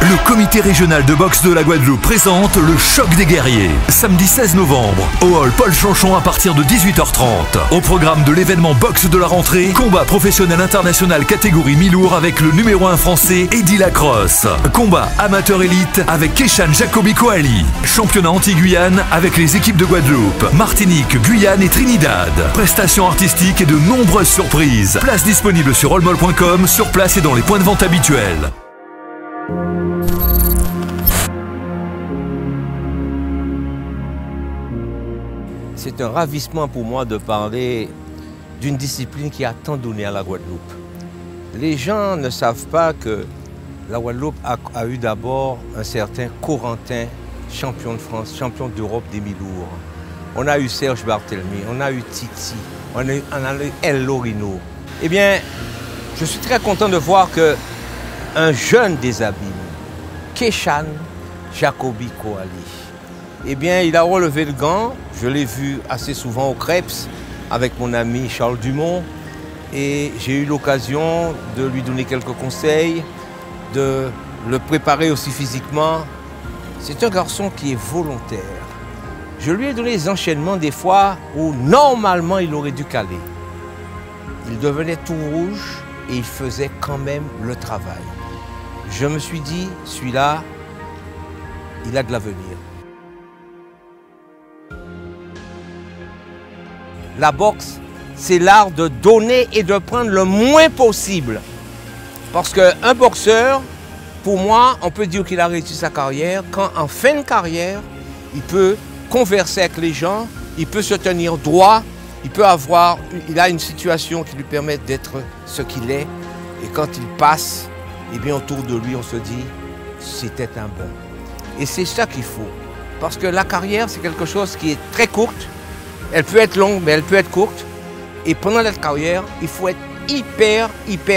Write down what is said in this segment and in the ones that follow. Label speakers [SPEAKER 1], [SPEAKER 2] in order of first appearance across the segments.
[SPEAKER 1] Le comité régional de boxe de la Guadeloupe présente le Choc des guerriers. Samedi 16 novembre, au hall Paul Chanchon à partir de 18h30. Au programme de l'événement boxe de la rentrée, combat professionnel international catégorie mi-lourd avec le numéro 1 français Eddie Lacrosse. Combat amateur élite avec Keshan Jacobi Koali. Championnat anti-Guyane avec les équipes de Guadeloupe, Martinique, Guyane et Trinidad. Prestations artistiques et de nombreuses surprises. Place disponible sur allmall.com, sur place et dans les points de vente habituels.
[SPEAKER 2] C'est un ravissement pour moi de parler d'une discipline qui a tant donné à la Guadeloupe. Les gens ne savent pas que la Guadeloupe a eu d'abord un certain Corentin, champion de France, champion d'Europe des mi-lourds. On a eu Serge Barthélemy, on a eu Titi, on a eu El Lorino. Eh bien, je suis très content de voir qu'un jeune des abîmes, Keshan Jacobi Koali, eh bien, il a relevé le gant. Je l'ai vu assez souvent au Crêpes avec mon ami Charles Dumont. Et j'ai eu l'occasion de lui donner quelques conseils, de le préparer aussi physiquement. C'est un garçon qui est volontaire. Je lui ai donné les enchaînements des fois où normalement il aurait dû caler. Il devenait tout rouge et il faisait quand même le travail. Je me suis dit, celui-là, il a de l'avenir. La boxe, c'est l'art de donner et de prendre le moins possible. Parce qu'un boxeur, pour moi, on peut dire qu'il a réussi sa carrière quand en fin de carrière, il peut converser avec les gens, il peut se tenir droit, il a une situation qui lui permet d'être ce qu'il est. Et quand il passe, eh bien autour de lui, on se dit, c'était un bon. Et c'est ça qu'il faut. Parce que la carrière, c'est quelque chose qui est très courte. Elle peut être longue, mais elle peut être courte. Et pendant la carrière, il faut être hyper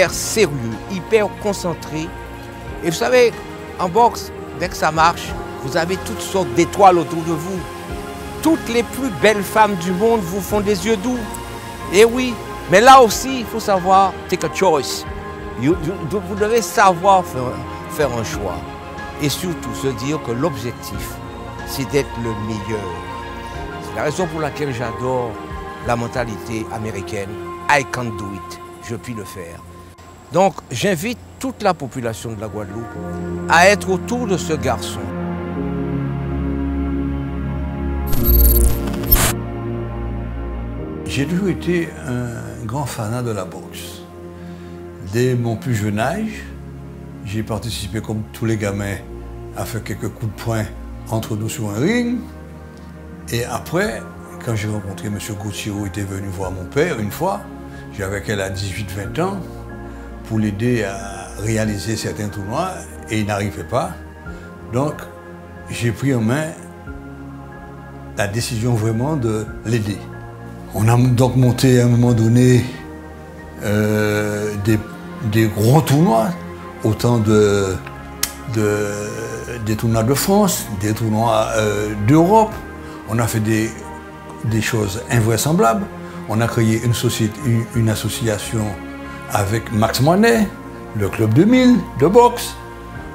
[SPEAKER 2] sérieux, hyper concentré. Et vous savez, en boxe, dès que ça marche, vous avez toutes sortes d'étoiles autour de vous. Toutes les plus belles femmes du monde vous font des yeux doux. Et oui, mais là aussi, il faut savoir take a choice. Vous devez savoir faire un choix. Et surtout se dire que l'objectif, c'est d'être le meilleur. C'est la raison pour laquelle j'adore la mentalité américaine. I can do it. Je puis le faire. Donc, j'invite toute la population de la Guadeloupe à être autour de ce garçon.
[SPEAKER 3] J'ai toujours été un grand fanat de la boxe. Dès mon plus jeune âge, j'ai participé comme tous les gamins à faire quelques coups de poing entre nous sur un ring. Et après, quand j'ai rencontré M. Gauthier, il était venu voir mon père une fois, j'avais qu'elle à 18-20 ans, pour l'aider à réaliser certains tournois, et il n'arrivait pas. Donc, j'ai pris en main la décision vraiment de l'aider. On a donc monté à un moment donné des gros tournois, autant des tournois de France, des tournois d'Europe. On a fait des choses invraisemblables. On a créé une association avec Max Moinet, le Club 2000 de boxe.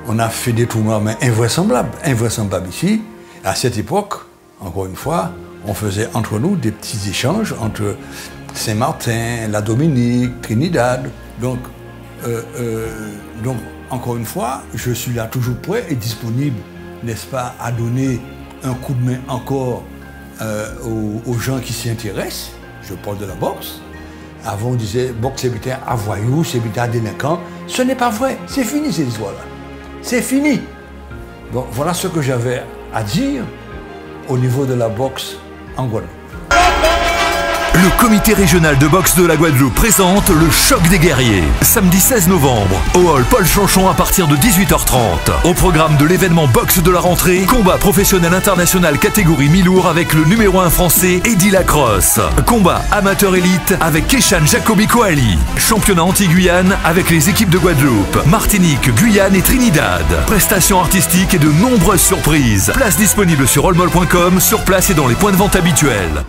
[SPEAKER 3] On a fait des tournois invraisemblables ici. À cette époque, encore une fois, on faisait entre nous des petits échanges entre Saint-Martin, la Dominique, Trinidad. Donc, encore une fois, je suis là toujours prêt et disponible, n'est-ce pas, à donner un coup de main encore aux gens qui s'y intéressent. Je parle de la boxe. Avant, on disait boxe, c'est bien à voyous, c'est bien à délinquants. Ce n'est pas vrai. C'est fini ces histoires-là. C'est fini. Donc voilà ce que j'avais à dire au niveau de la boxe en Guadeloupe.
[SPEAKER 1] Le comité régional de boxe de la Guadeloupe présente le Choc des guerriers. Samedi 16 novembre, au hall Paul Chanchon à partir de 18h30. Au programme de l'événement boxe de la rentrée, combat professionnel international catégorie mi-lourd avec le numéro 1 français Eddie Lacrosse. Combat amateur élite avec Keshan Jacobi Koali. Championnat anti-Guyane avec les équipes de Guadeloupe, Martinique, Guyane et Trinidad. Prestations artistiques et de nombreuses surprises. Place disponible sur allmall.com, sur place et dans les points de vente habituels.